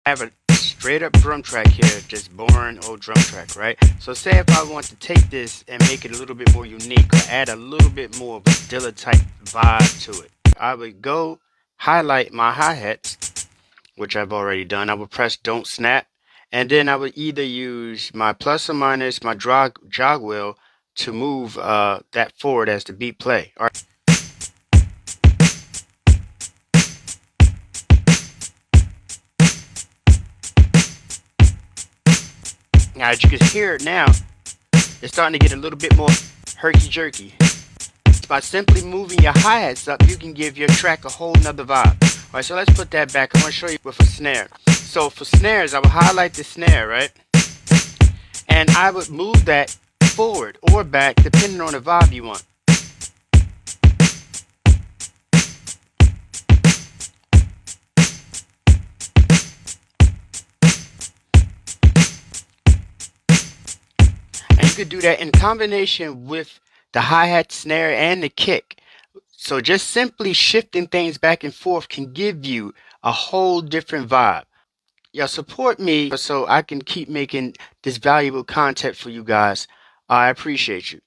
I have a straight up drum track here, just boring old drum track, right? So say if I want to take this and make it a little bit more unique or add a little bit more of a Dilla type vibe to it, I would go highlight my hi-hats, which I've already done. I would press don't snap, and then I would either use my plus or minus my jog wheel to move that forward as the beat play. All right. Now, as you can hear it now, it's starting to get a little bit more herky-jerky. By simply moving your hi-hats up, you can give your track a whole nother vibe. Alright, so let's put that back. I want to show you with a snare. So for snares, I would highlight the snare, right? And I would move that forward or back depending on the vibe you want. And you could do that in combination with the hi-hat, snare, and the kick. So just simply shifting things back and forth can give you a whole different vibe. Y'all support me so I can keep making this valuable content for you guys. I appreciate you.